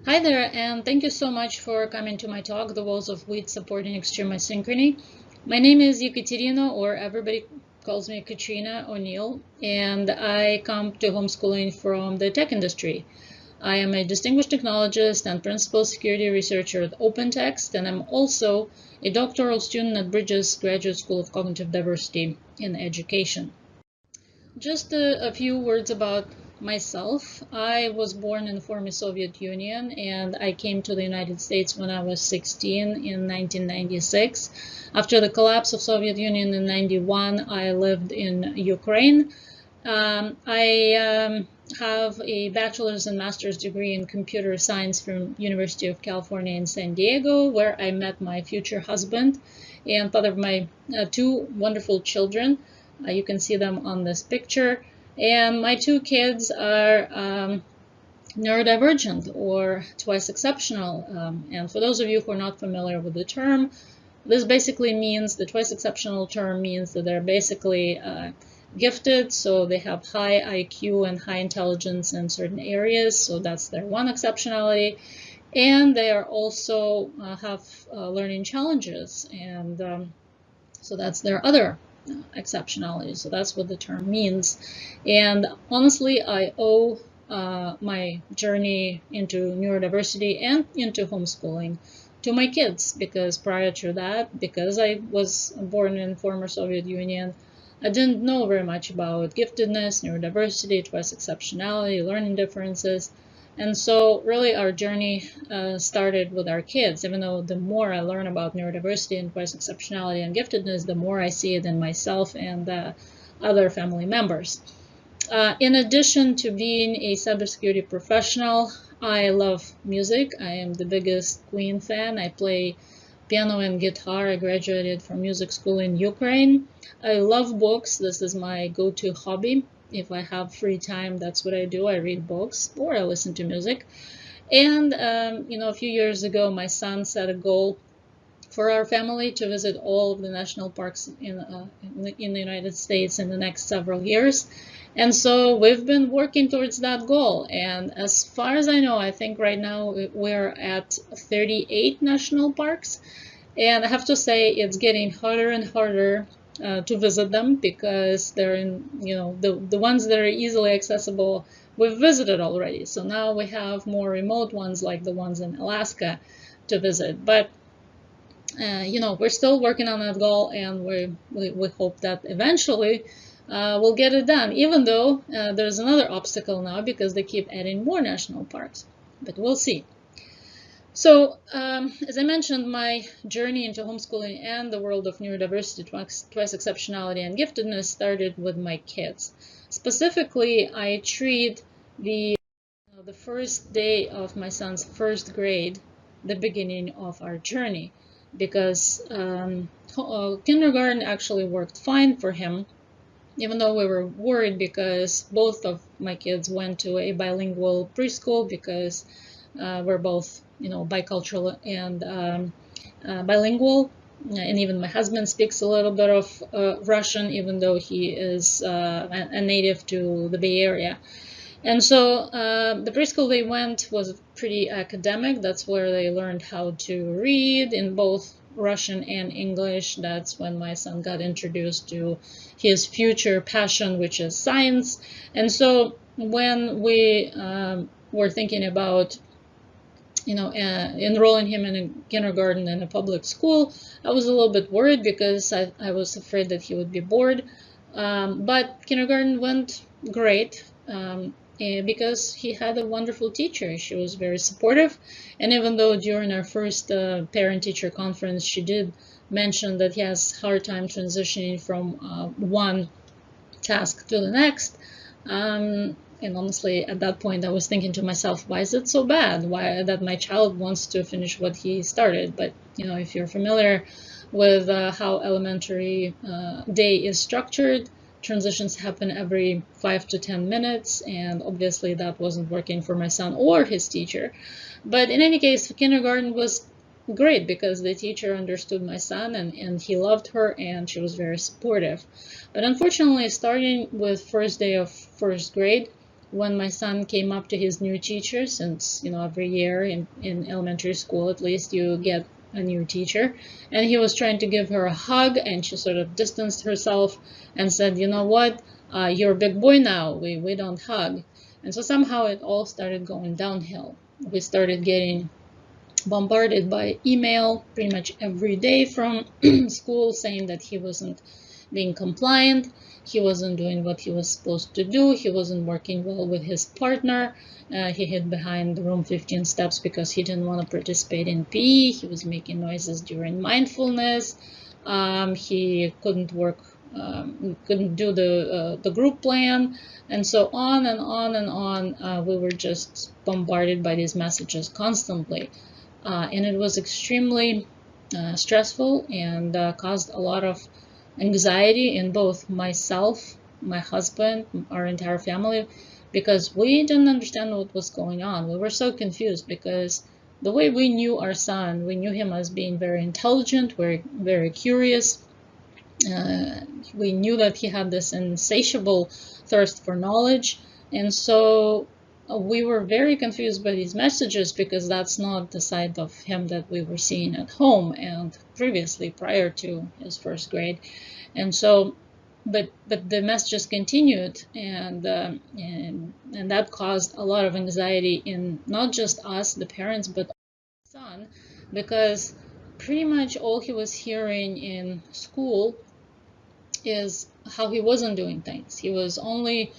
Hi there, and thank you so much for coming to my talk, The Woes of Wheat Supporting Extreme Asynchrony. My name is Ekaterina, or everybody calls me Katrina O'Neill, and I come to homeschooling from the tech industry. I am a distinguished technologist and principal security researcher at OpenText, and I'm also a doctoral student at Bridges Graduate School of Cognitive Diversity in Education. Just a few words about myself. I was born in the former Soviet Union, and I came to the United States when I was 16 in 1996. After the collapse of Soviet Union in 91, I lived in Ukraine. I have a bachelor's and master's degree in computer science from University of California in San Diego, where I met my future husband and father of my two wonderful children. You can see them on this picture. And my two kids are neurodivergent or twice exceptional. And for those of you who are not familiar with the term, this basically means, the twice exceptional term means that they're basically gifted, so they have high IQ and high intelligence in certain areas, so that's their one exceptionality. And they are also have learning challenges, and so that's their other exceptionality. So that's what the term means. And honestly, I owe my journey into neurodiversity and into homeschooling to my kids, because prior to that, because I was born in former Soviet Union, I didn't know very much about giftedness, neurodiversity, twice exceptionality, learning differences. And so really our journey started with our kids, even though the more I learn about neurodiversity and twice exceptionality and giftedness, the more I see it in myself and other family members. In addition to being a cybersecurity professional, I love music. I am the biggest Queen fan. I play piano and guitar. I graduated from music school in Ukraine. I love books. This is my go-to hobby. If I have free time, that's what I do. I read books or I listen to music. And, a few years ago, my son set a goal for our family to visit all of the national parks in the United States in the next several years. And so we've been working towards that goal. And as far as I know, I think right now we're at 38 national parks. And I have to say it's getting harder and harder to visit them, because they're in, the ones that are easily accessible, we've visited already. So now we have more remote ones like the ones in Alaska to visit. But we're still working on that goal, and we hope that eventually we'll get it done, even though there's another obstacle now because they keep adding more national parks. But we'll see. So, as I mentioned, my journey into homeschooling and the world of neurodiversity, twice exceptionality, and giftedness started with my kids. Specifically, I treat the first day of my son's first grade the beginning of our journey, because kindergarten actually worked fine for him, even though we were worried because both of my kids went to a bilingual preschool, because we're both bicultural and bilingual, and even my husband speaks a little bit of Russian, even though he is a native to the Bay Area. And so the preschool they went was pretty academic. That's where they learned how to read in both Russian and English. That's when my son got introduced to his future passion, which is science. And so when we were thinking about enrolling him in a kindergarten in a public school, I was a little bit worried because I was afraid that he would be bored. But kindergarten went great because he had a wonderful teacher. She was very supportive. And even though during our first parent-teacher conference, she did mention that he has a hard time transitioning from one task to the next, and honestly, at that point, I was thinking to myself, why is it so bad? Why that my child wants to finish what he started? But, if you're familiar with how elementary day is structured, transitions happen every 5 to 10 minutes, and obviously that wasn't working for my son or his teacher. But in any case, kindergarten was great because the teacher understood my son, and he loved her, and she was very supportive. But unfortunately, starting with first day of first grade, when my son came up to his new teacher, since, every year in elementary school, at least, you get a new teacher, and he was trying to give her a hug, and she sort of distanced herself and said, you know what, you're a big boy now, we don't hug. And so somehow it all started going downhill. We started getting bombarded by email pretty much every day from school saying that he wasn't being compliant, he wasn't doing what he was supposed to do, he wasn't working well with his partner, he hid behind the room 15 steps because he didn't want to participate in PE, he was making noises during mindfulness, he couldn't work, couldn't do the group plan, and so on and on and on. We were just bombarded by these messages constantly. And it was extremely stressful and caused a lot of anxiety in both myself, my husband, our entire family, because we didn't understand what was going on. We were so confused because the way we knew our son, we knew him as being very intelligent, very, very curious. We knew that he had this insatiable thirst for knowledge. And so we were very confused by these messages because that's not the side of him that we were seeing at home and previously prior to his first grade. And so, but the messages continued, and that caused a lot of anxiety in not just us, the parents, but the son, because pretty much all he was hearing in school is how he wasn't doing things. He was only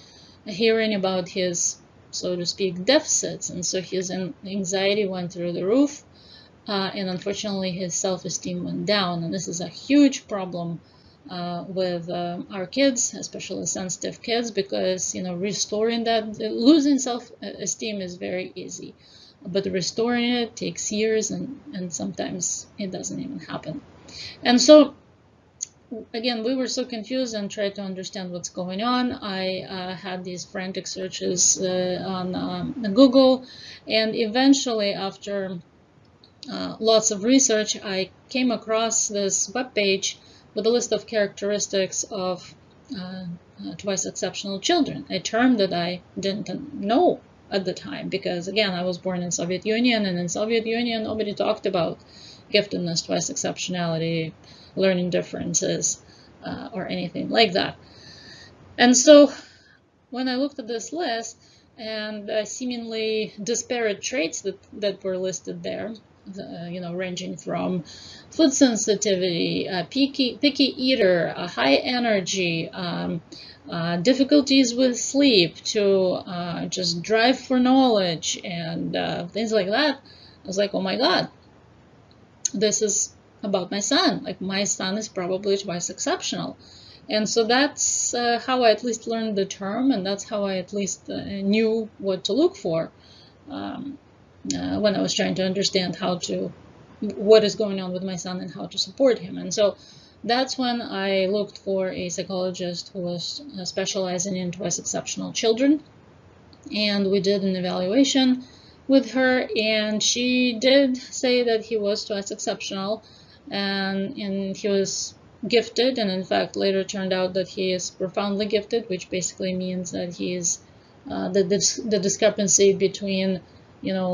hearing about his, so to speak, deficits, and so his anxiety went through the roof, and unfortunately his self-esteem went down. And this is a huge problem with our kids, especially sensitive kids, because restoring that, losing self-esteem is very easy, but restoring it takes years, and sometimes it doesn't even happen. And so again, we were so confused and tried to understand what's going on. I had these frantic searches on Google, and eventually, after lots of research, I came across this webpage with a list of characteristics of twice exceptional children, a term that I didn't know at the time because, again, I was born in Soviet Union, and in Soviet Union, nobody talked about giftedness, twice exceptionality, learning differences, or anything like that. And so when I looked at this list and seemingly disparate traits that were listed there, ranging from food sensitivity, picky eater, high energy, difficulties with sleep, to just drive for knowledge and things like that, I was like, oh my God, this is about my son. Like, my son is probably twice exceptional. And so that's how I at least learned the term, and that's how I at least knew what to look for when I was trying to understand what is going on with my son and how to support him. And so that's when I looked for a psychologist who was specializing in twice exceptional children, and we did an evaluation with her, and she did say that he was twice exceptional, and he was gifted, and in fact later turned out that he is profoundly gifted, which basically means that he is the discrepancy between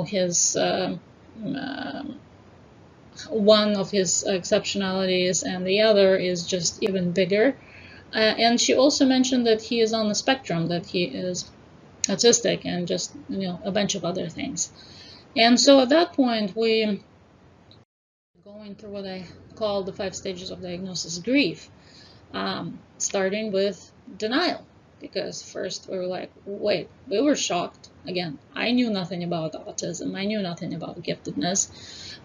his one of his exceptionalities and the other is just even bigger. And she also mentioned that he is on the spectrum, that he is autistic, and just a bunch of other things. And so at that point, we going through what I call the 5 stages of diagnosis grief, starting with denial, because first we were like, wait, we were shocked. Again, I knew nothing about autism, I knew nothing about giftedness,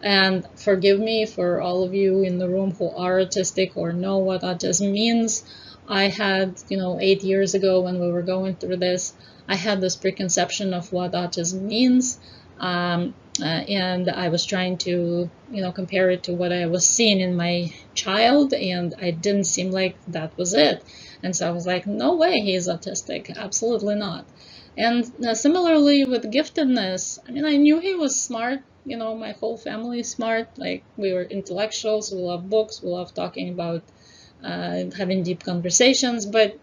and forgive me for all of you in the room who are autistic or know what autism means. I had 8 years ago, when we were going through this, I had this preconception of what autism means, and I was trying to compare it to what I was seeing in my child, and it didn't seem like that was it. And so I was like, no way he's autistic, absolutely not. And similarly with giftedness, I mean, I knew he was smart, my whole family is smart, like we were intellectuals, we love books, we love talking about having deep conversations, but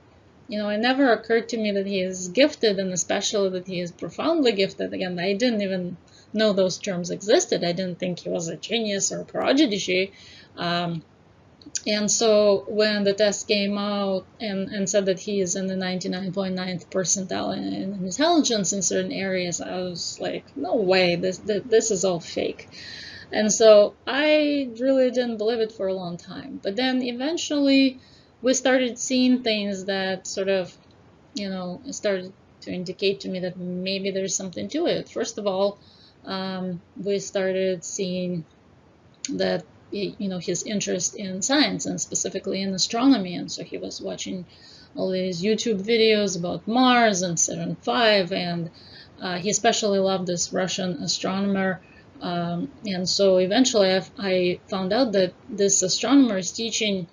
it never occurred to me that he is gifted, and especially that he is profoundly gifted. Again, I didn't even know those terms existed. I didn't think he was a genius or a prodigy. And so when the test came out and said that he is in the 99.9th percentile in intelligence in certain areas, I was like, no way, this is all fake. And so I really didn't believe it for a long time. But then eventually we started seeing things that sort of, started to indicate to me that maybe there's something to it. First of all, we started seeing that his interest in science, and specifically in astronomy. And so he was watching all these YouTube videos about Mars and Saturn V, and he especially loved this Russian astronomer. And so eventually I found out that this astronomer is teaching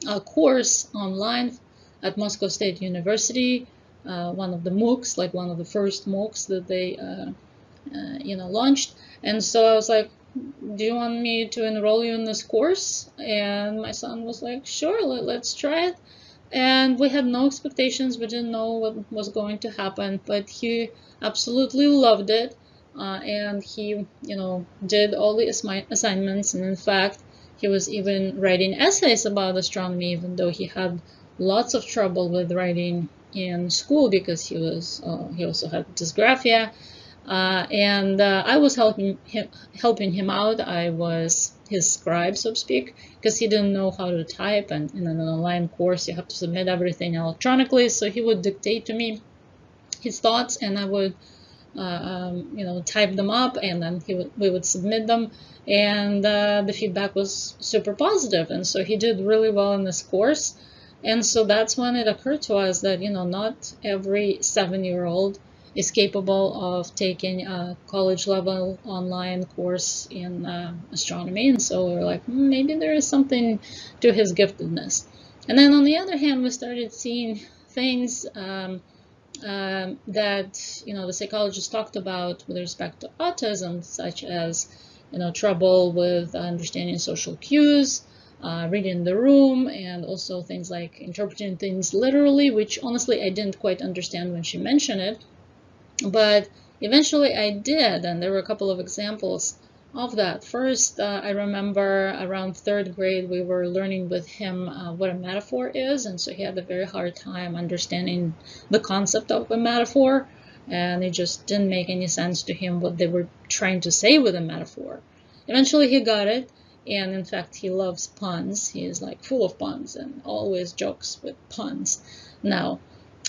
a course online at Moscow State University, one of the MOOCs, like one of the first MOOCs that they launched. And so I was like, do you want me to enroll you in this course? And my son was like, sure, let's try it. And we had no expectations. We didn't know what was going to happen, but he absolutely loved it. And he, did all the assignments. And in fact, he was even writing essays about astronomy, even though he had lots of trouble with writing in school because he also had dysgraphia. And I was helping him out. I was his scribe, so to speak, because he didn't know how to type, and in an online course you have to submit everything electronically. So he would dictate to me his thoughts, and I would type them up, and then we would submit them, and the feedback was super positive. And so he did really well in this course. And so that's when it occurred to us that not every 7-year-old is capable of taking a college-level online course in astronomy. And so we were like, maybe there is something to his giftedness. And then on the other hand, we started seeing things that the psychologists talked about with respect to autism, such as trouble with understanding social cues, reading the room, and also things like interpreting things literally, which honestly I didn't quite understand when she mentioned it. But eventually I did, and there were a couple of examples of that. First, I remember around 3rd grade we were learning with him what a metaphor is, and so he had a very hard time understanding the concept of a metaphor, and it just didn't make any sense to him what they were trying to say with a metaphor. Eventually he got it, and in fact he loves puns. He is like full of puns and always jokes with puns now.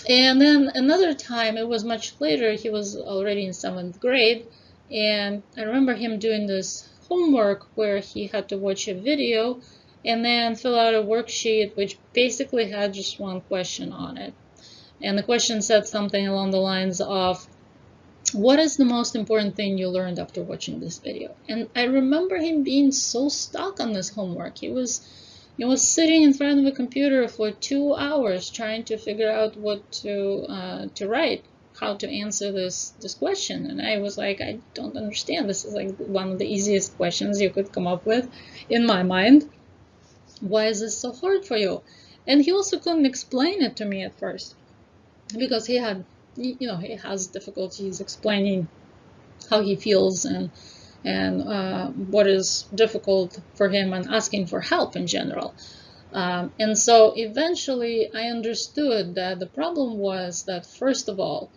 And then another time, it was much later, he was already in 7th grade, and I remember him doing this homework where he had to watch a video and then fill out a worksheet which basically had just one question on it. And the question said something along the lines of, what is the most important thing you learned after watching this video? And I remember him being so stuck on this homework. He was sitting in front of a computer for 2 hours trying to figure out what to write, how to answer this question. And I was like, I don't understand. This is like one of the easiest questions you could come up with in my mind. Why is this so hard for you? And he also couldn't explain it to me at first because he has difficulties explaining how he feels and what is difficult for him and asking for help in general. And so eventually I understood that the problem was that, first of all,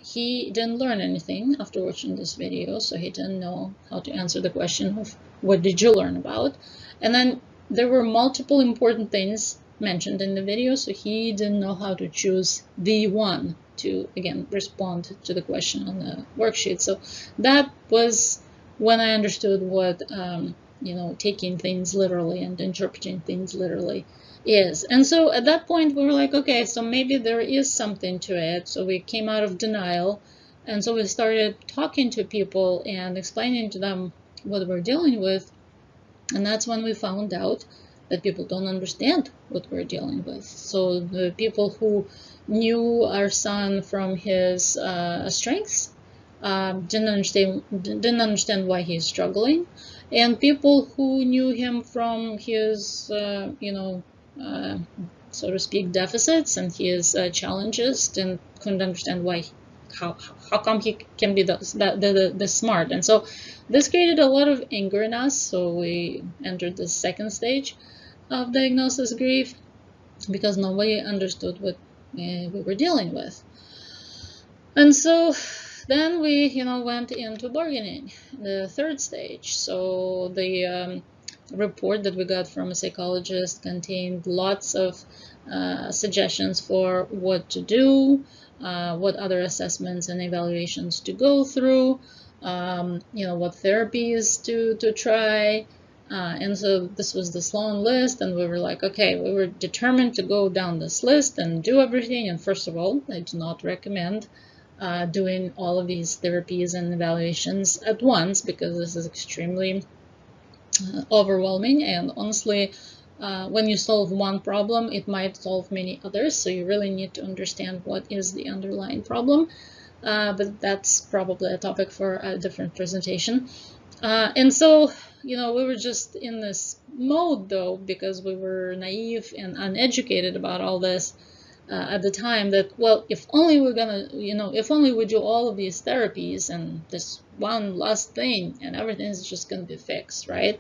he didn't learn anything after watching this video, so he didn't know how to answer the question of what did you learn about. And then there were multiple important things mentioned in the video, so he didn't know how to choose the one to, again, respond to the question on the worksheet. So that was when I understood what taking things literally and interpreting things literally is. And so at that point we were like, okay, so maybe there is something to it. So we came out of denial, and so we started talking to people and explaining to them what we're dealing with. And that's when we found out that people don't understand what we're dealing with. So the people who knew our son from his strengths didn't understand why he's struggling, and people who knew him from his so to speak, deficits and his challenges, and couldn't understand why, how come he can be the smart. And so this created a lot of anger in us. So we entered the second stage of diagnosis grief, because nobody understood what we were dealing with. And so then we, went into bargaining, the third stage. So the report that we got from a psychologist contained lots of suggestions for what to do, what other assessments and evaluations to go through, what therapies to try. And so this was this long list, and we were like, okay, we were determined to go down this list and do everything. And first of all, I do not recommend doing all of these therapies and evaluations at once, because this is extremely overwhelming. And honestly, when you solve one problem, it might solve many others. So you really need to understand what is the underlying problem. But that's probably a topic for a different presentation. And so, we were just in this mode, though, because we were naive and uneducated about all this at the time, that, well, if only we're gonna, if only we do all of these therapies and this one last thing, and everything is just gonna be fixed, right?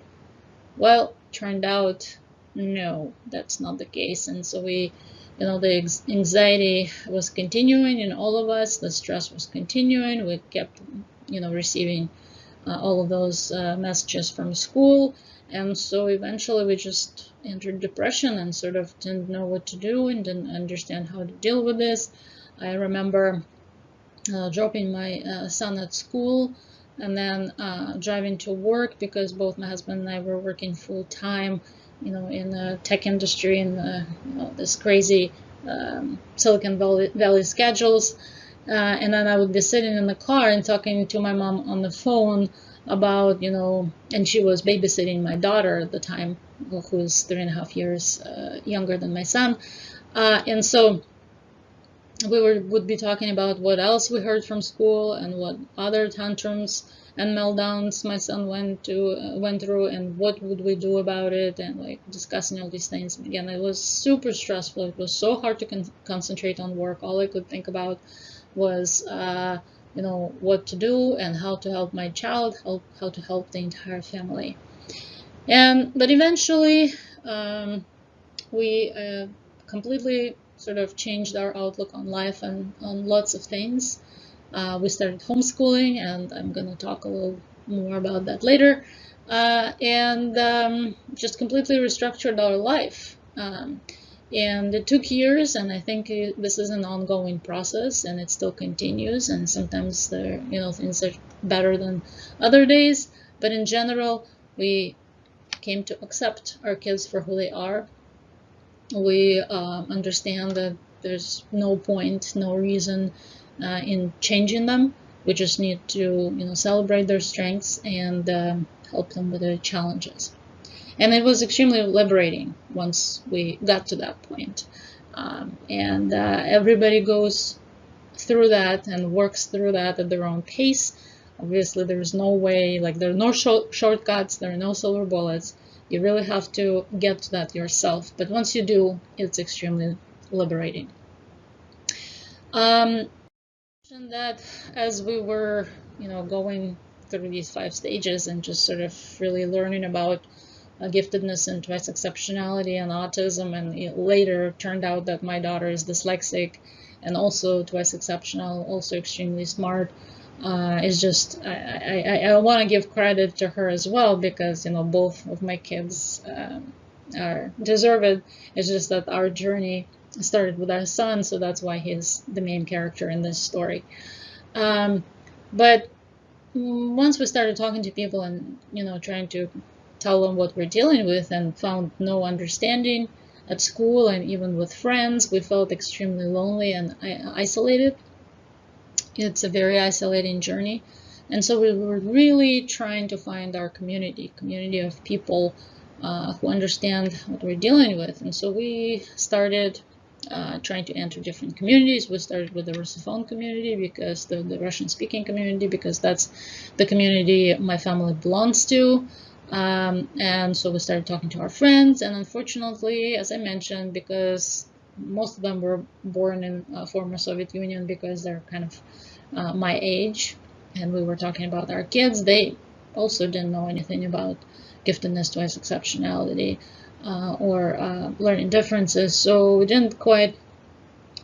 Well, turned out, no, that's not the case. And so we, the anxiety was continuing in all of us, the stress was continuing, we kept, receiving all of those messages from school. And so eventually we just entered depression and sort of didn't know what to do and didn't understand how to deal with this. I remember dropping my son at school and then driving to work, because both my husband and I were working full time, in the tech industry, in this crazy Silicon Valley schedules. And then I would be sitting in the car and talking to my mom on the phone about, and she was babysitting my daughter at the time, who was 3.5 years younger than my son. And so we would be talking about what else we heard from school and what other tantrums and meltdowns my son went through, and what would we do about it, and like discussing all these things. And again, it was super stressful. It was so hard to concentrate on work. All I could think about was what to do and how to help my child, how to help the entire family. But eventually we completely sort of changed our outlook on life and on lots of things. We started homeschooling, and I'm going to talk a little more about that later, and just completely restructured our life. And it took years, and I think this is an ongoing process, and it still continues. And sometimes things are better than other days, but in general, we came to accept our kids for who they are. We understand that there's no point, no reason in changing them. We just need to, celebrate their strengths and help them with their challenges. And it was extremely liberating once we got to that point. And everybody goes through that and works through that at their own pace. Obviously, there's no way, there are no shortcuts, there are no silver bullets. You really have to get to that yourself. But once you do, it's extremely liberating. That as we were, going through these 5 stages and just sort of really learning about giftedness and twice exceptionality and autism, and it later turned out that my daughter is dyslexic and also twice exceptional, also extremely smart. It's just I want to give credit to her as well, because both of my kids are deserved. It's just that our journey started with our son, so that's why he's the main character in this story. But once we started talking to people and trying to tell them what we're dealing with, and found no understanding at school and even with friends, we felt extremely lonely and isolated. It's a very isolating journey. And so we were really trying to find our community of people who understand what we're dealing with. And so we started trying to enter different communities. We started with the Russophone community, because the Russian-speaking community, because that's the community my family belongs to. And so we started talking to our friends, and unfortunately, as I mentioned, because most of them were born in former Soviet Union, because they're kind of my age, and we were talking about our kids, they also didn't know anything about giftedness, twice exceptionality, or learning differences. So we didn't quite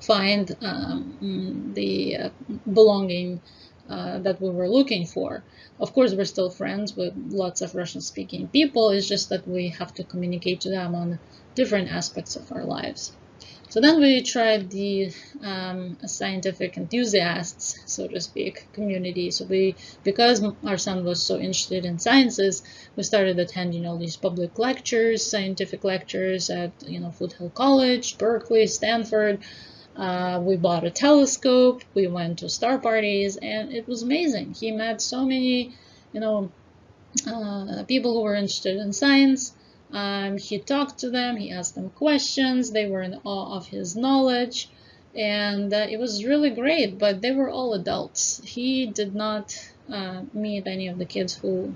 find the belonging that we were looking for. Of course, we're still friends with lots of Russian-speaking people. It's just that we have to communicate to them on different aspects of our lives. So then we tried the scientific enthusiasts, so to speak, community. So because our son was so interested in sciences, we started attending all these public lectures, scientific lectures at Foothill College, Berkeley, Stanford. We bought a telescope, we went to star parties, and it was amazing. He met so many, people who were interested in science. He talked to them, he asked them questions, they were in awe of his knowledge, and it was really great, but they were all adults. He did not meet any of the kids who,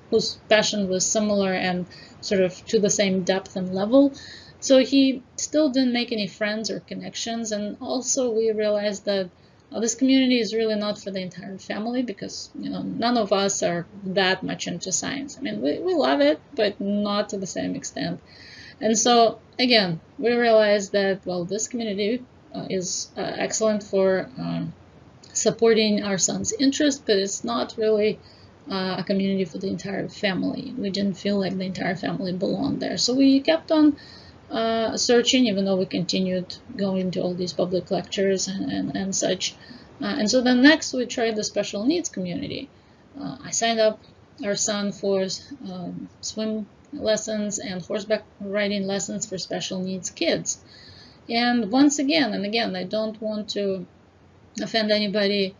whose passion was similar and sort of to the same depth and level. So he still didn't make any friends or connections, and also we realized that this community is really not for the entire family, because none of us are that much into science. I mean, we love it, but not to the same extent. And so again, we realized that, well, this community is excellent for supporting our son's interest, but it's not really a community for the entire family. We didn't feel like the entire family belonged there. So we kept on searching, even though we continued going to all these public lectures and such. And so then next we tried the special needs community. I signed up our son for swim lessons and horseback riding lessons for special needs kids. And once again and again, I don't want to offend anybody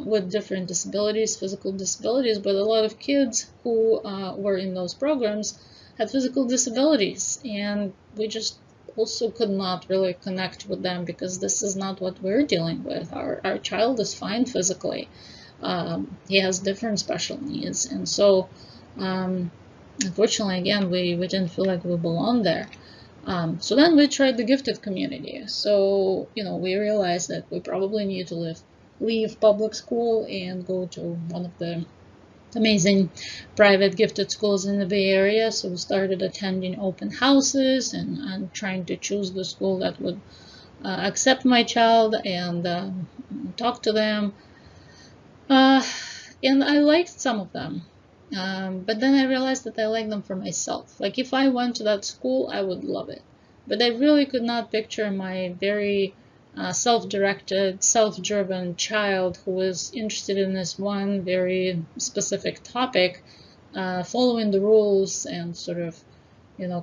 with different disabilities, physical disabilities, but a lot of kids who were in those programs had physical disabilities, and we just also could not really connect with them, because this is not what we're dealing with. Our child is fine physically. He has different special needs, and so unfortunately, again, we didn't feel like we belonged there. So then we tried the gifted community. So we realized that we probably need to leave public school and go to one of the amazing private gifted schools in the Bay Area. So we started attending open houses and trying to choose the school that would accept my child and talk to them. And I liked some of them. But then I realized that I like them for myself. Like, if I went to that school, I would love it. But I really could not picture my very self-directed, self-driven child who was interested in this one very specific topic, following the rules and sort of,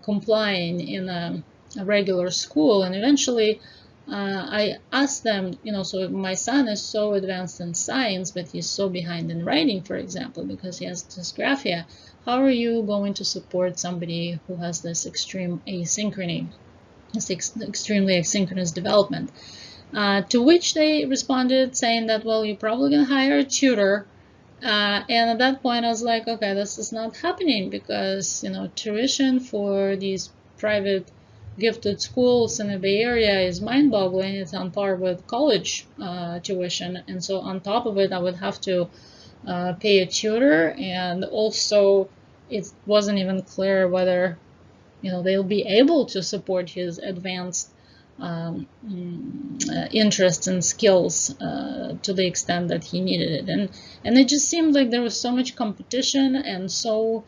complying in a regular school. And eventually I asked them, so my son is so advanced in science, but he's so behind in writing, for example, because he has dysgraphia. How are you going to support somebody who has this extreme asynchrony, this extremely asynchronous development? To which they responded saying that, well, you're probably going to hire a tutor. And at that point, I was like, okay, this is not happening, because, tuition for these private gifted schools in the Bay Area is mind-boggling. It's on par with college tuition. And so on top of it, I would have to pay a tutor. And also, it wasn't even clear whether, they'll be able to support his advanced interests and skills to the extent that he needed it. And it just seemed like there was so much competition and so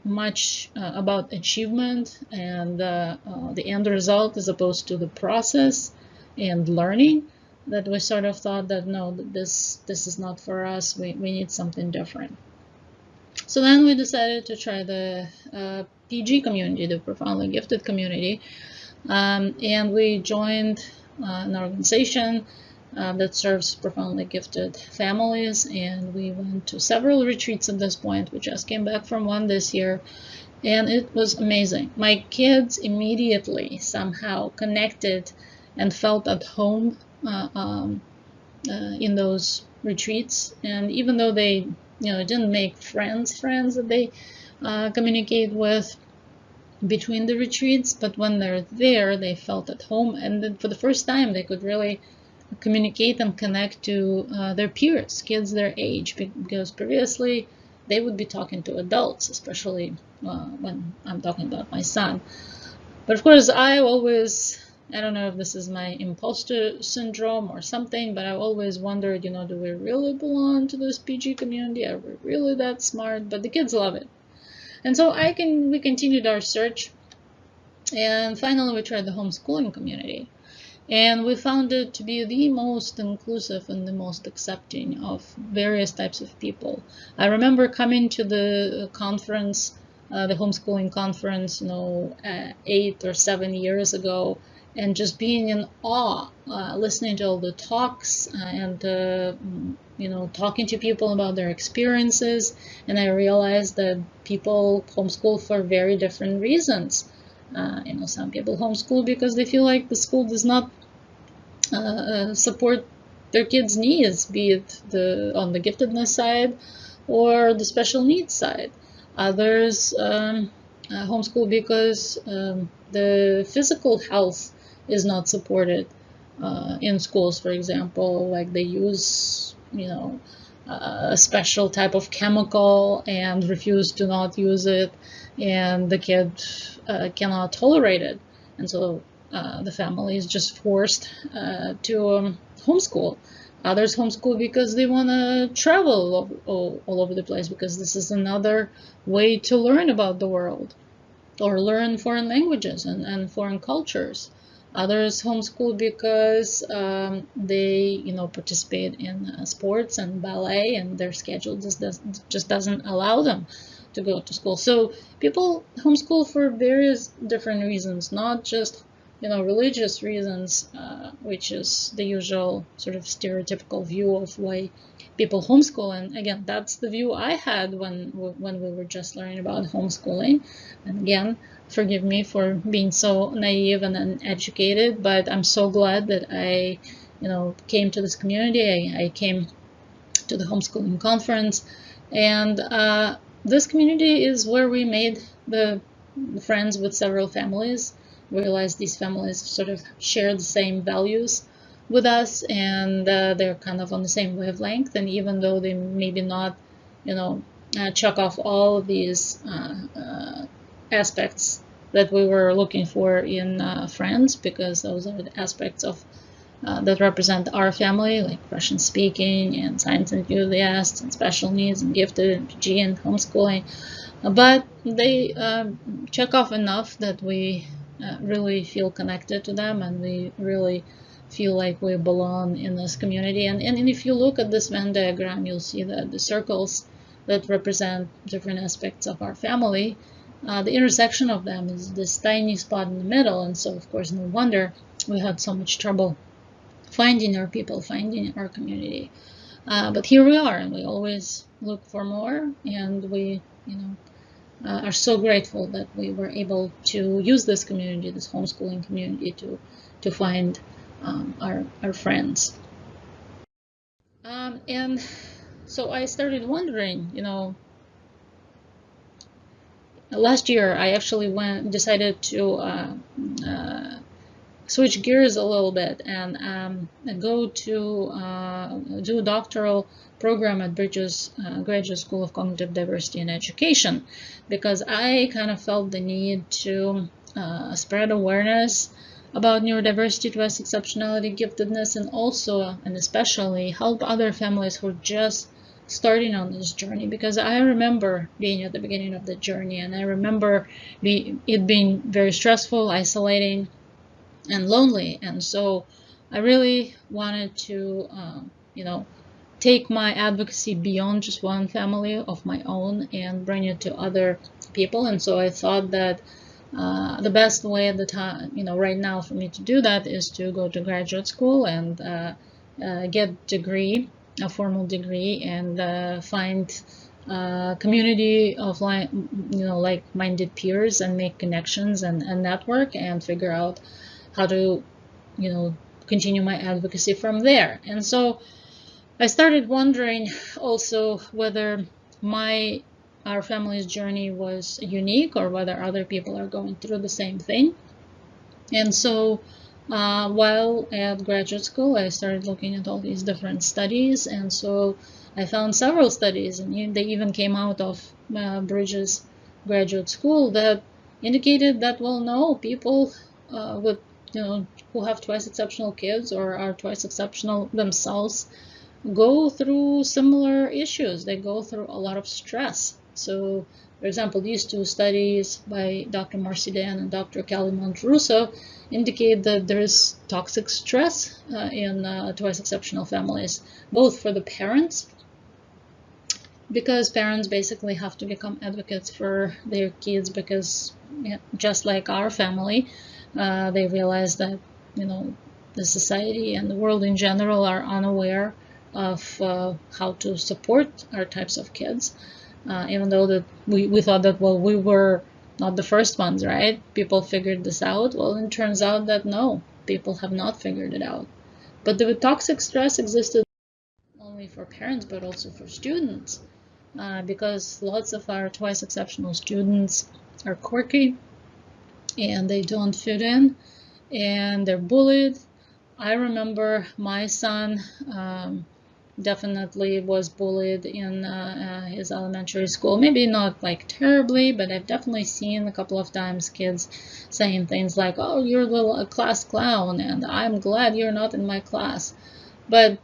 much about achievement and the end result, as opposed to the process and learning, that we sort of thought that no, this is not for us. We need something different. So then we decided to try the PG community, the profoundly gifted community. And we joined an organization that serves profoundly gifted families, and we went to several retreats at this point. We just came back from one this year, and it was amazing. My kids immediately somehow connected and felt at home in those retreats, and even though they didn't make friends that they communicate with between the retreats, but when they're there, they felt at home, and then for the first time, they could really communicate and connect to their peers, kids their age, because previously they would be talking to adults, especially when I'm talking about my son. But of course, I don't know if this is my imposter syndrome or something, but I always wondered, do we really belong to this PG community? Are we really that smart? But the kids love it. And so we continued our search, and finally we tried the homeschooling community. And we found it to be the most inclusive and the most accepting of various types of people. I remember coming to the conference, the homeschooling conference, 8 or 7 years ago, and just being in awe, listening to all the talks and talking to people about their experiences. And I realized that people homeschool for very different reasons. Some people homeschool because they feel like the school does not support their kids' needs, be it on the giftedness side or the special needs side. Others homeschool because the physical health is not supported in schools, for example, like they use, a special type of chemical and refuse to not use it, and the kid cannot tolerate it, and so the family is just forced to homeschool. Others homeschool because they want to travel all over the place, because this is another way to learn about the world or learn foreign languages and foreign cultures. Others homeschool because they, participate in sports and ballet, and their schedule just doesn't allow them to go to school. So people homeschool for various different reasons, not just religious reasons, which is the usual sort of stereotypical view of why people homeschool. And again, that's the view I had when we were just learning about homeschooling. And again, forgive me for being so naive and uneducated, but I'm so glad that I, came to this community. I came to the homeschooling conference, and this community is where we made the friends with several families. We realized these families sort of share the same values with us, and they're kind of on the same wavelength. And even though they maybe not, check off all of these aspects that we were looking for in friends, because those are the aspects of that represent our family, like Russian speaking and science enthusiasts and special needs and gifted and PG and homeschooling. But they check off enough that we really feel connected to them, and we really feel like we belong in this community. And if you look at this Venn diagram, you'll see that the circles that represent different aspects of our family, the intersection of them is this tiny spot in the middle. And so, of course, no wonder we had so much trouble finding our people, finding our community. But here we are, and we always look for more, and we, are so grateful that we were able to use this community, this homeschooling community, to find our friends. And so I started wondering, last year I actually decided to switch gears a little bit and go to do a doctoral program at Bridges Graduate School of Cognitive Diversity and Education, because I kind of felt the need to spread awareness about neurodiversity, dress exceptionality, giftedness, and also and especially help other families who are just starting on this journey, because I remember being at the beginning of the journey, and I remember it being very stressful, isolating, and lonely. And so I really wanted to take my advocacy beyond just one family of my own and bring it to other people. And so I thought that the best way at the time, right now for me to do that is to go to graduate school and get a formal degree, and find a community of like-minded peers, and make connections and network, and figure out how to continue my advocacy from there. And so I started wondering also whether our family's journey was unique or whether other people are going through the same thing. And so while at graduate school, I started looking at all these different studies. And so I found several studies, and they even came out of Bridges graduate school, that indicated that, well, no, people with, who have twice exceptional kids or are twice exceptional themselves go through similar issues. They go through a lot of stress. So, for example, these two studies by Dr. Dann and Dr. Monterusso indicate that there is toxic stress in twice exceptional families, both for the parents, because parents basically have to become advocates for their kids, because just like our family, they realize that, the society and the world in general are unaware of how to support our types of kids, even though that we thought that, well, we were not the first ones, right? People figured this out. Well, it turns out that no, people have not figured it out. But the toxic stress existed not only for parents but also for students, because lots of our twice exceptional students are quirky and they don't fit in and they're bullied. I remember my son definitely was bullied in his elementary school. Maybe not like terribly, but I've definitely seen a couple of times kids saying things like, "Oh, you're a class clown," and "I'm glad you're not in my class." But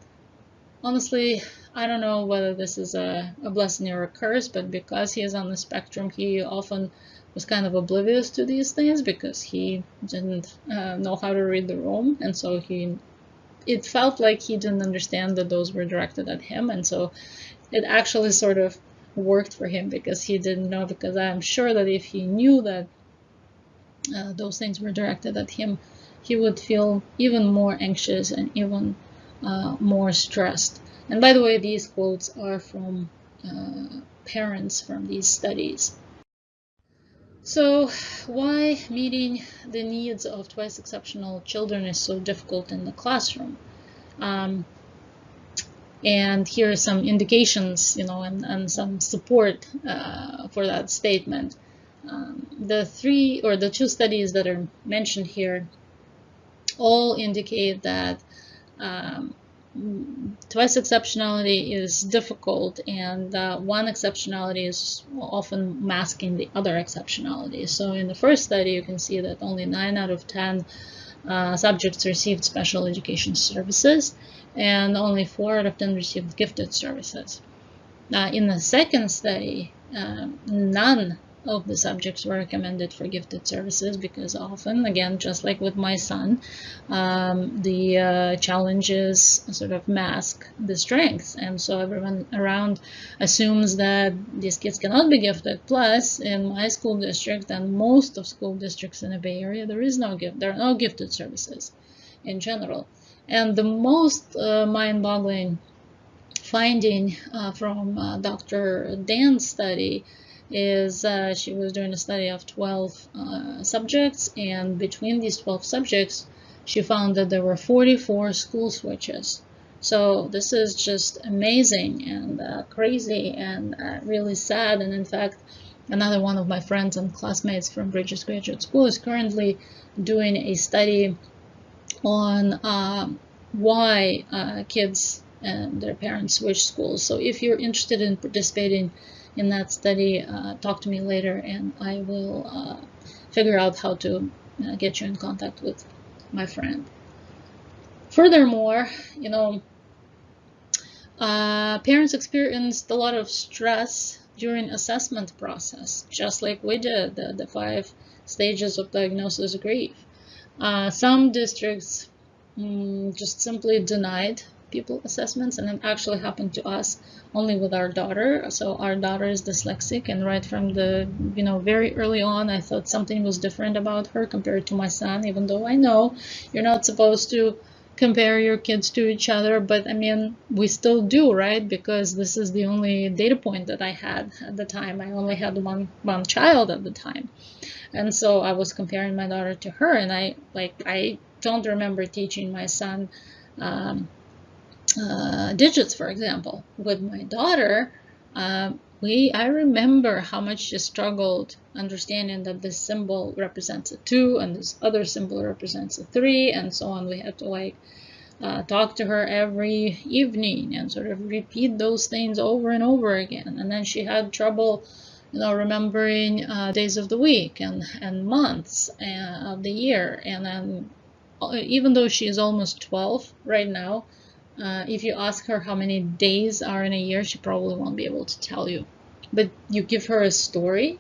honestly, I don't know whether this is a blessing or a curse, but because he is on the spectrum, he often was kind of oblivious to these things because he didn't know how to read the room, and so it felt like he didn't understand that those were directed at him, and so it actually sort of worked for him because he didn't know, because I'm sure that if he knew that those things were directed at him, he would feel even more anxious and even more stressed. And by the way, these quotes are from parents from these studies. So why meeting the needs of twice exceptional children is so difficult in the classroom? And here are some indications, and some support for that statement. The two studies that are mentioned here all indicate that twice exceptionality is difficult, and one exceptionality is often masking the other exceptionality. So in the first study, you can see that only 9 out of 10 subjects received special education services, and only 4 out of 10 received gifted services. In the second study, none of the subjects were recommended for gifted services, because often, again, just like with my son, the challenges sort of mask the strengths, and so everyone around assumes that these kids cannot be gifted. Plus, in my school district and most of school districts in the Bay Area, there are no gifted services in general. And the most mind-boggling finding from Dr. Dann's study is she was doing a study of 12 subjects, and between these 12 subjects, she found that there were 44 school switches. So this is just amazing and crazy and really sad. And in fact, another one of my friends and classmates from Bridges Graduate School is currently doing a study on why kids and their parents switch schools. So if you're interested in participating in that study, talk to me later, and I will figure out how to get you in contact with my friend. Furthermore, parents experienced a lot of stress during assessment process, just like we did, the 5 stages of diagnosis grief. Some districts just simply denied people assessments, and it actually happened to us only with our daughter. So our daughter is dyslexic, and right from the very early on, I thought something was different about her compared to my son, even though I know you're not supposed to compare your kids to each other, but I mean, we still do, right? Because this is the only data point that I had at the time. I only had one child at the time, and so I was comparing my daughter to her, and I don't remember teaching my son digits, for example. With my daughter, I remember how much she struggled understanding that this symbol represents a 2 and this other symbol represents a 3 and so on. We had to like talk to her every evening and sort of repeat those things over and over again. And then she had trouble, remembering days of the week and months of the year. And then even though she is almost 12 right now, if you ask her how many days are in a year, she probably won't be able to tell you. But you give her a story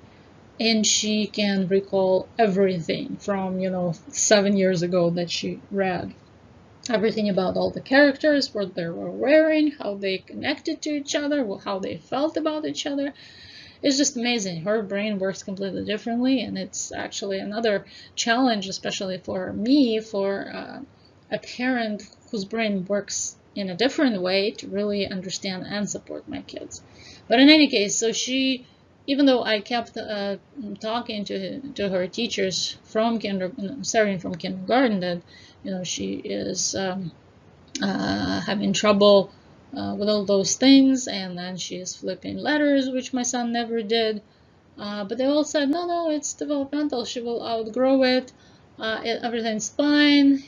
and she can recall everything from, 7 years ago that she read. Everything about all the characters, what they were wearing, how they connected to each other, how they felt about each other. It's just amazing. Her brain works completely differently, and it's actually another challenge, especially for me, for a parent whose brain works in a different way, to really understand and support my kids. But in any case, so she, even though I kept talking to her teachers from starting from kindergarten, that she is having trouble with all those things, and then she is flipping letters, which my son never did. But they all said, no, it's developmental. She will outgrow it. Everything's fine.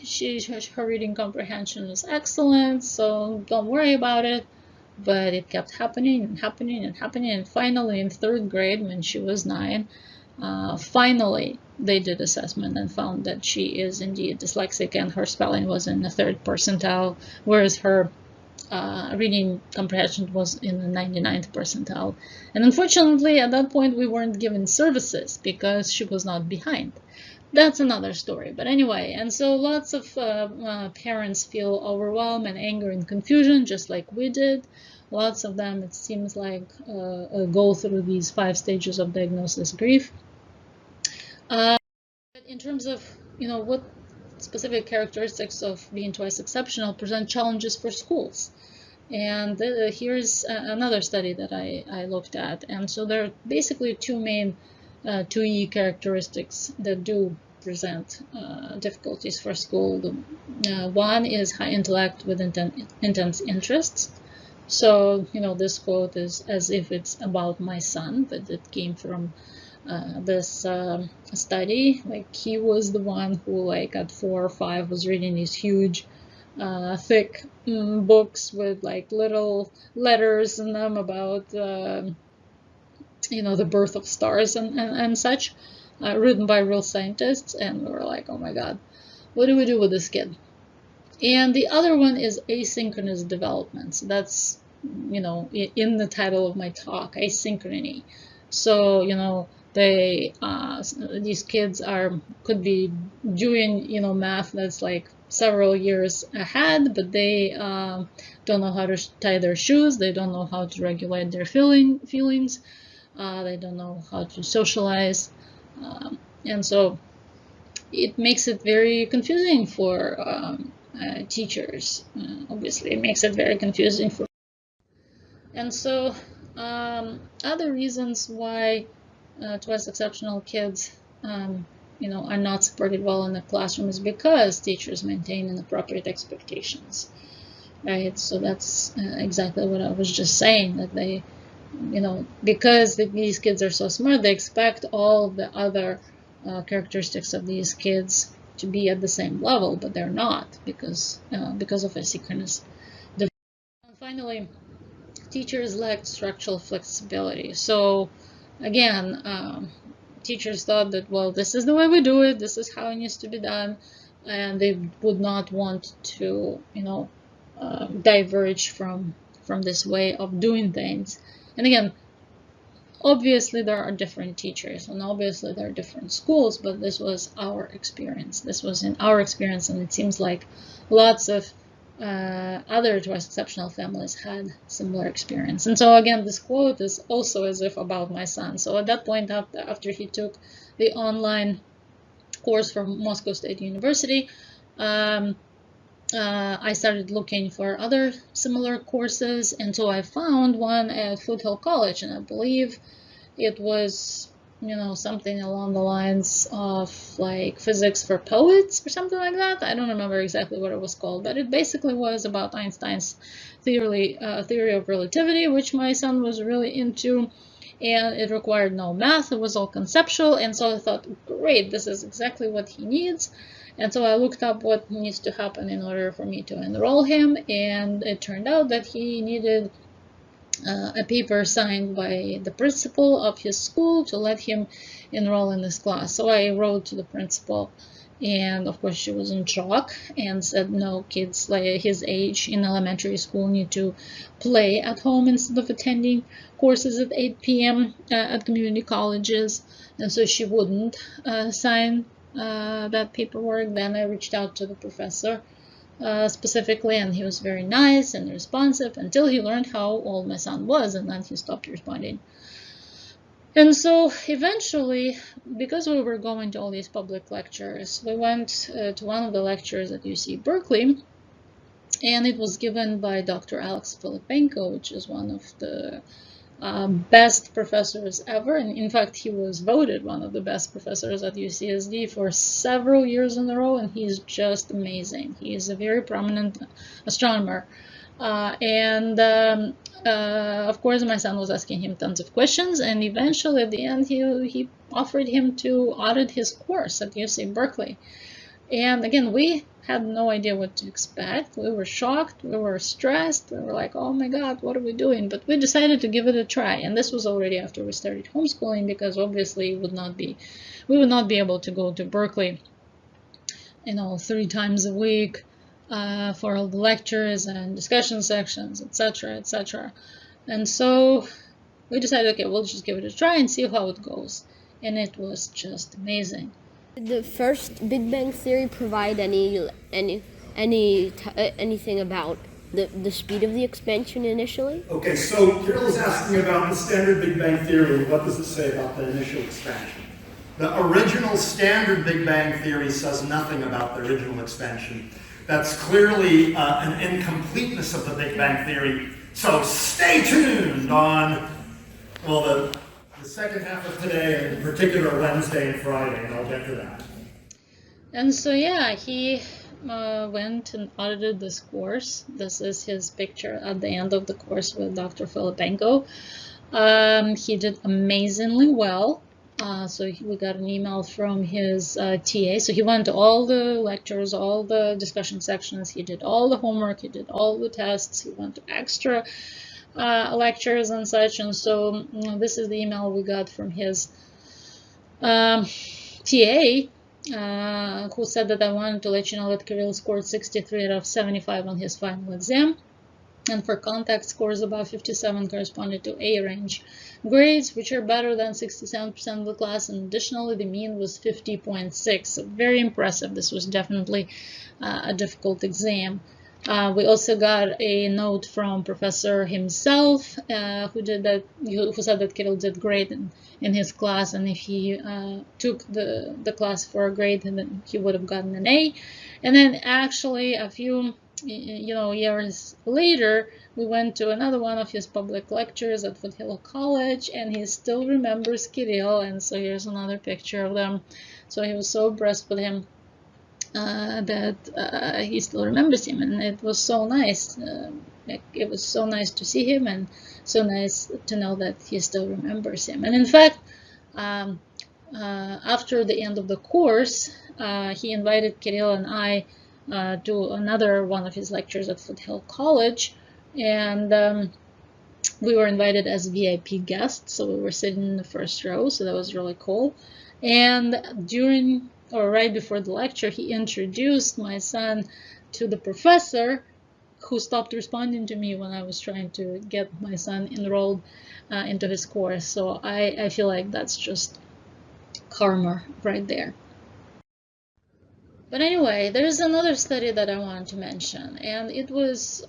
Her reading comprehension is excellent, so don't worry about it. But it kept happening and happening and happening. And finally, in 3rd grade, when she was 9, finally they did assessment and found that she is indeed dyslexic, and her spelling was in the 3rd percentile, whereas her reading comprehension was in the 99th percentile. And unfortunately, at that point, we weren't given services because she was not behind. That's another story. But anyway, and so lots of parents feel overwhelmed and anger and confusion, just like we did. Lots of them, it seems like, go through these 5 stages of diagnosis grief. But in terms of, what specific characteristics of being twice exceptional present challenges for schools. And here's another study that I looked at. And so there are basically 2 main 2E characteristics that do present difficulties for school. One is high intellect with intense interests. So, this quote is as if it's about my son, that it came from this study. Like, he was the one who, like, at 4 or 5 was reading these huge thick books with like little letters in them about the birth of stars and such, written by real scientists. And we were like, oh my god, what do we do with this kid? And the other one is asynchronous development. So that's in the title of my talk, asynchrony. So these kids could be doing math that's like several years ahead, but they don't know how to tie their shoes. They don't know how to regulate their feelings. They don't know how to socialize, and so it makes it very confusing for teachers. Obviously, it makes it very confusing for. And so other reasons why twice exceptional kids are not supported well in the classroom is because teachers maintain inappropriate expectations, right? So that's exactly what I was just saying, that they, because these kids are so smart, they expect all of the other characteristics of these kids to be at the same level, but they're not, because of asynchronous development. And finally, teachers lack structural flexibility. So again, teachers thought that, well, this is the way we do it, this is how it needs to be done, and they would not want to, diverge from this way of doing things. And again, obviously there are different teachers, and obviously there are different schools, but this was our experience. This was in our experience, and it seems like lots of other twice exceptional families had similar experience. And so again, this quote is also as if about my son. So at that point, after he took the online course from Moscow State University, I started looking for other similar courses, and so I found one at Foothill College, and I believe it was something along the lines of like physics for poets or something like that. I don't remember exactly what it was called, but it basically was about Einstein's theory of relativity, which my son was really into, and it required no math. It was all conceptual, and so I thought, great, this is exactly what he needs. And so I looked up what needs to happen in order for me to enroll him, and it turned out that he needed a paper signed by the principal of his school to let him enroll in this class. So I wrote to the principal, and of course she was in shock and said no, kids like his age in elementary school need to play at home instead of attending courses at 8 p.m. At community colleges, and so she wouldn't sign that paperwork. Then I reached out to the professor specifically, and he was very nice and responsive until he learned how old my son was, and then he stopped responding. And so eventually, because we were going to all these public lectures, we went to one of the lectures at UC Berkeley, and it was given by Dr. Philip Beno, which is one of the best professors ever, and in fact he was voted one of the best professors at UCSD for several years in a row, and he's just amazing. He is a very prominent astronomer, of course my son was asking him tons of questions, and eventually at the end he offered him to audit his course at UC Berkeley. And again, we had no idea what to expect. We were shocked, we were stressed, we were like, oh my god, what are we doing? But we decided to give it a try, and this was already after we started homeschooling, because obviously we would not be able to go to Berkeley 3 times a week for all the lectures and discussion sections, etc., etc. And so we decided, okay, we'll just give it a try and see how it goes. And it was just amazing. Did the first Big Bang Theory provide anything about the speed of the expansion initially? Okay, so Kirill is asking about the standard Big Bang Theory. What does it say about the initial expansion? The original standard Big Bang Theory says nothing about the original expansion. That's clearly an incompleteness of the Big Bang Theory. So stay tuned on, well, the second half of today, and in particular Wednesday and Friday, and I'll get to that. And so yeah, he went and audited this course. This is his picture at the end of the course with Dr. Philip Beno. He did amazingly well. So we got an email from his TA. So he went to all the lectures, all the discussion sections. He did all the homework. He did all the tests. He went to extra lectures and such. And so this is the email we got from his TA, who said that I wanted to let you know that Kirill scored 63 out of 75 on his final exam. And for contact, scores above 57 corresponded to A range grades, which are better than 67% of the class, and additionally the mean was 50.6. So very impressive. This was definitely a difficult exam. We also got a note from professor himself, who said that Kirill did great in his class, and if he took the class for a grade, then he would have gotten an A. And then actually a few years later, we went to another one of his public lectures at Foothill College, and he still remembers Kirill, and so here's another picture of them. So he was so impressed with him that he still remembers him, and it was so nice. It was so nice to see him, and so nice to know that he still remembers him. And in fact, after the end of the course, he invited Kirill and I to another one of his lectures at Foothill College, and we were invited as VIP guests, so we were sitting in the first row, so that was really cool. And right before the lecture, he introduced my son to the professor, who stopped responding to me when I was trying to get my son enrolled into his course. So I feel like that's just karma right there. But anyway, there's another study that I wanted to mention, and it was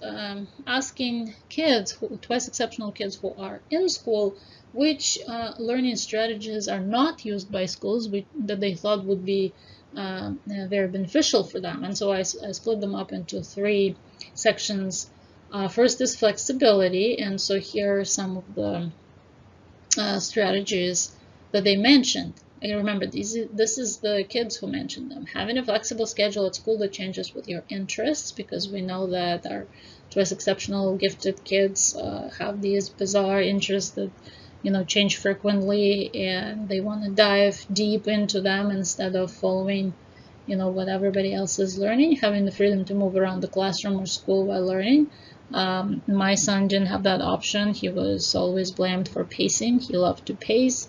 asking kids, twice exceptional kids who are in school, which learning strategies are not used by schools that they thought would be very beneficial for them. And so I split them up into 3 sections. First is flexibility, and so here are some of the strategies that they mentioned. And remember, this is the kids who mentioned them. Having a flexible schedule at school that changes with your interests, because we know that our twice exceptional gifted kids have these bizarre interests that change frequently, and they want to dive deep into them instead of following what everybody else is learning, having the freedom to move around the classroom or school while learning. My son didn't have that option. He was always blamed for pacing. He loved to pace.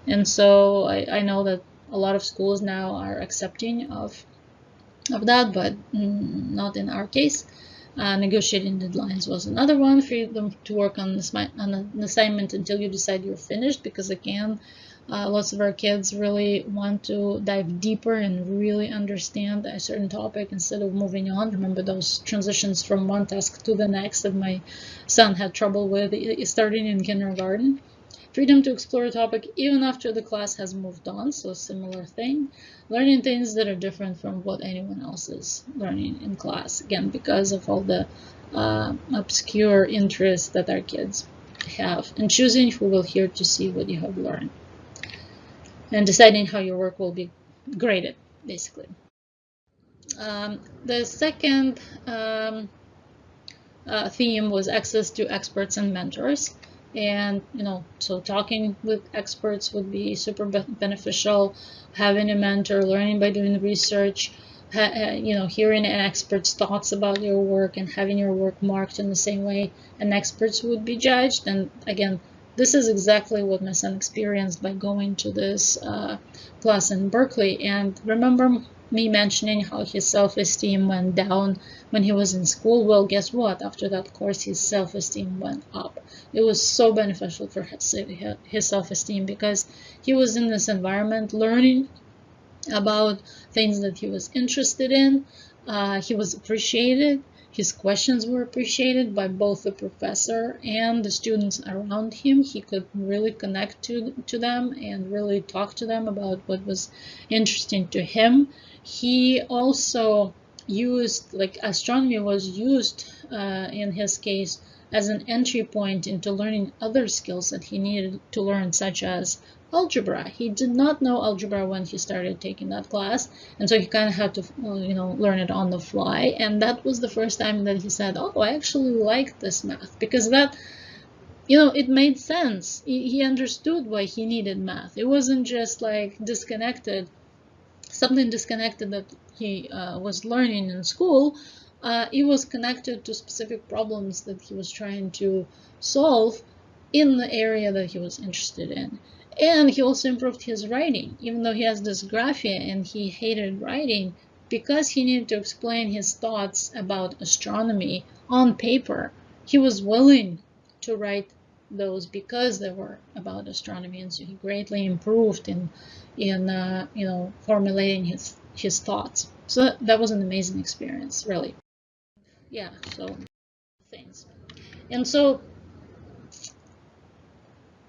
And so I know that a lot of schools now are accepting of that, but not in our case. Negotiating deadlines was another one. Freedom to work on an assignment until you decide you're finished, because again, lots of our kids really want to dive deeper and really understand a certain topic instead of moving on. Remember those transitions from one task to the next that my son had trouble with starting in kindergarten. Freedom to explore a topic even after the class has moved on, so a similar thing. Learning things that are different from what anyone else is learning in class, again, because of all the obscure interests that our kids have. And choosing who will hear to see what you have learned. And deciding how your work will be graded, basically. The second theme was access to experts and mentors. And so talking with experts would be super beneficial. Having a mentor, learning by doing research, hearing an expert's thoughts about your work, and having your work marked in the same way an experts would be judged. And again, this is exactly what my son experienced by going to this class in Berkeley. And remember me mentioning how his self-esteem went down when he was in school? Well, guess what? After that course, his self-esteem went up. It was so beneficial for his self-esteem, because he was in this environment learning about things that he was interested in. He was appreciated. His questions were appreciated by both the professor and the students around him. He could really connect to them and really talk to them about what was interesting to him. He also used, like, astronomy was used in his case as an entry point into learning other skills that he needed to learn, such as algebra. He did not know algebra when he started taking that class, and so he kind of had to learn it on the fly. And that was the first time that he said, oh, I actually like this math, because that it made sense. He understood why he needed math. It wasn't just like something disconnected that he was learning in school. It was connected to specific problems that he was trying to solve in the area that he was interested in. And he also improved his writing, even though he has dysgraphia and he hated writing, because he needed to explain his thoughts about astronomy on paper. He was willing to write those because they were about astronomy, and so he greatly improved in formulating his thoughts. So that was an amazing experience, really. Yeah, so things. And so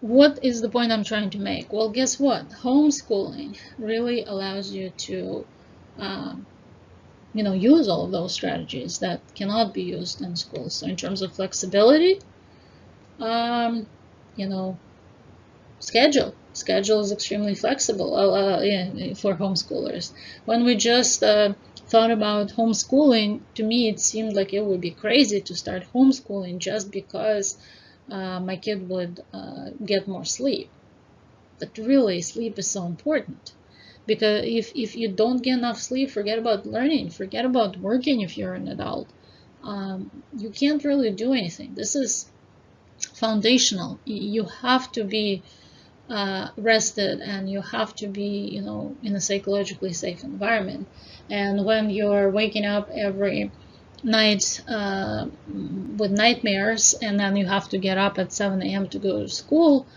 what is the point I'm trying to make? Well, guess what? Homeschooling really allows you to use all of those strategies that cannot be used in school. So in terms of flexibility, schedule is extremely flexible for homeschoolers. When we just thought about homeschooling, to me it seemed like it would be crazy to start homeschooling just because my kid would get more sleep. But really, sleep is so important, because if you don't get enough sleep, forget about learning, forget about working if you're an adult. You can't really do anything. This is foundational. You have to be rested, and you have to be in a psychologically safe environment. And when you're waking up every night with nightmares, and then you have to get up at 7 a.m. to go to school,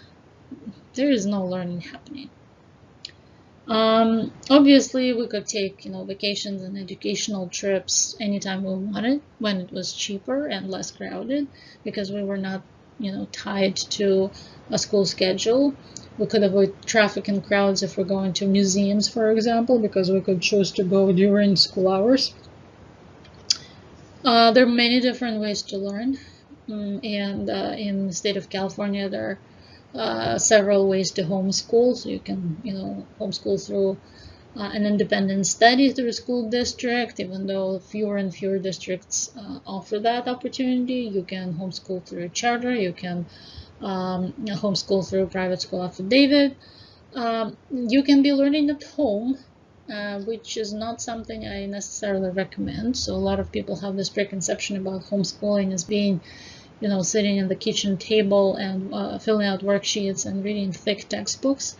there is no learning happening. Obviously, we could take vacations and educational trips anytime we wanted, when it was cheaper and less crowded, because we were not tied to a school schedule. We could avoid traffic and crowds if we're going to museums, for example, because we could choose to go during school hours. There are many different ways to learn, and in the state of California, there several ways to homeschool. So you can, homeschool through an independent study through a school district, even though fewer and fewer districts offer that opportunity. You can homeschool through a charter. You can homeschool through a private school affidavit. You can be learning at home, which is not something I necessarily recommend. So a lot of people have this preconception about homeschooling as being, sitting at the kitchen table and filling out worksheets and reading thick textbooks.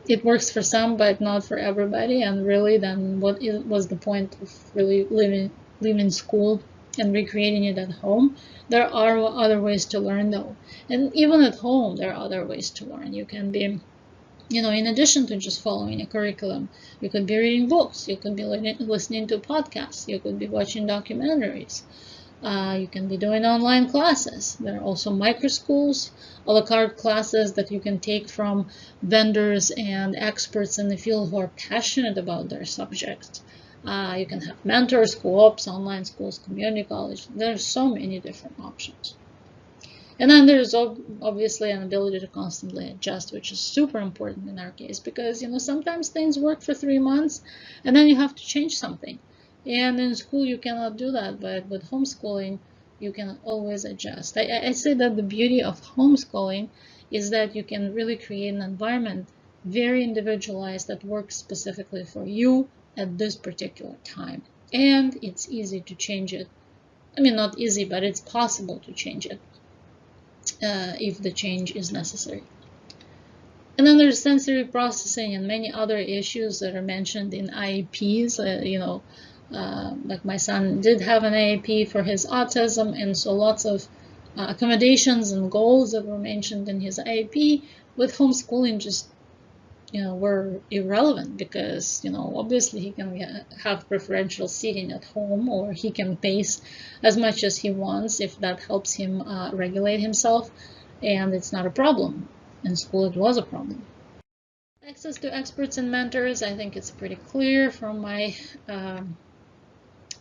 It works for some, but not for everybody. And really, then what was the point of really leaving school and recreating it at home? There are other ways to learn, though. And even at home, there are other ways to learn. You can be, in addition to just following a curriculum, you could be reading books, you could be listening to podcasts, you could be watching documentaries. You can be doing online classes. There are also micro schools, a la carte classes that you can take from vendors and experts in the field who are passionate about their subject. You can have mentors, co-ops, online schools, community college. There's so many different options. And then there's obviously an ability to constantly adjust, which is super important in our case, because sometimes things work for 3 months and then you have to change something. And in school, you cannot do that, but with homeschooling, you can always adjust. I say that the beauty of homeschooling is that you can really create an environment very individualized that works specifically for you at this particular time. And it's easy to change it. I mean, not easy, but it's possible to change it if the change is necessary. And then there's sensory processing and many other issues that are mentioned in IEPs, like my son did have an IEP for his autism, and so lots of accommodations and goals that were mentioned in his IEP with homeschooling just, were irrelevant because, obviously he can have preferential seating at home, or he can pace as much as he wants if that helps him regulate himself, and it's not a problem. In school, it was a problem. Access to experts and mentors, I think it's pretty clear from my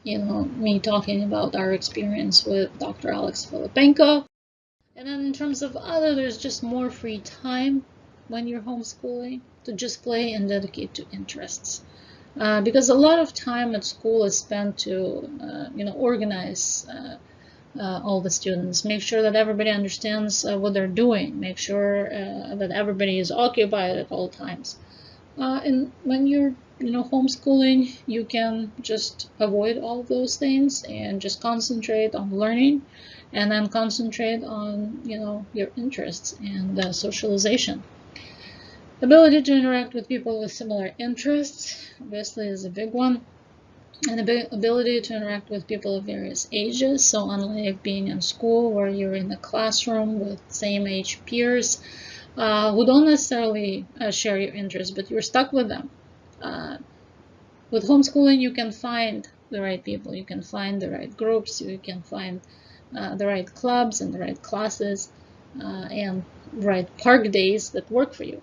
me talking about our experience with Dr. Alex Filipenko. And then in terms of there's just more free time when you're homeschooling to just play and dedicate to interests. Because a lot of time at school is spent to, organize all the students, make sure that everybody understands what they're doing, make sure that everybody is occupied at all times. And when you're homeschooling, you can just avoid all those things and just concentrate on learning, and then concentrate on your interests and socialization. Ability to interact with people with similar interests obviously is a big one, and the ability to interact with people of various ages. So unlike being in school where you're in the classroom with same age peers who don't necessarily share your interests, but you're stuck with them. With homeschooling, you can find the right people, you can find the right groups, you can find the right clubs and the right classes and right park days that work for you.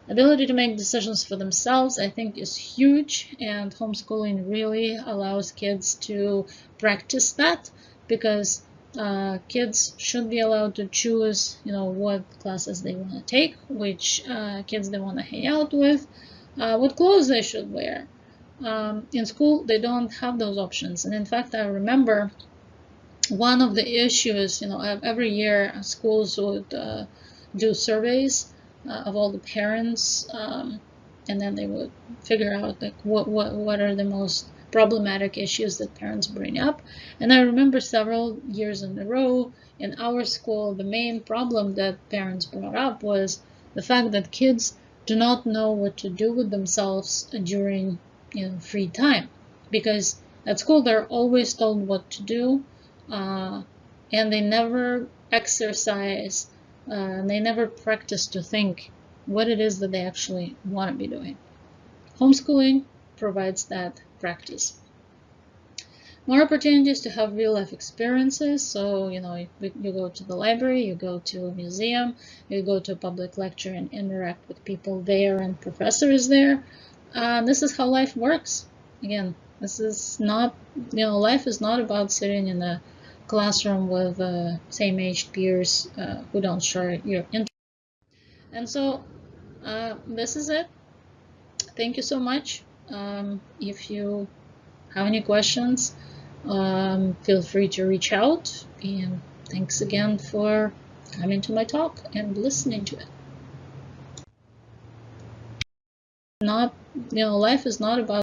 Ability to make decisions for themselves, I think, is huge, and homeschooling really allows kids to practice that, because kids should be allowed to choose, what classes they want to take, which kids they want to hang out with, what clothes they should wear. In school, they don't have those options. And in fact, I remember one of the issues, every year schools would do surveys of all the parents, and then they would figure out like what are the most problematic issues that parents bring up. And I remember several years in a row in our school, the main problem that parents brought up was the fact that kids do not know what to do with themselves during free time, because at school they're always told what to do, and they never exercise, they never practice to think what it is that they actually want to be doing. Homeschooling provides that practice. More opportunities to have real life experiences. So, you go to the library, you go to a museum, you go to a public lecture and interact with people there and professors there. This is how life works. Again, this is not, life is not about sitting in a classroom with same-aged peers who don't share your interests. And so this is it. Thank you so much. If you have any questions, feel free to reach out. And thanks again for coming to my talk and listening to it. Life is not about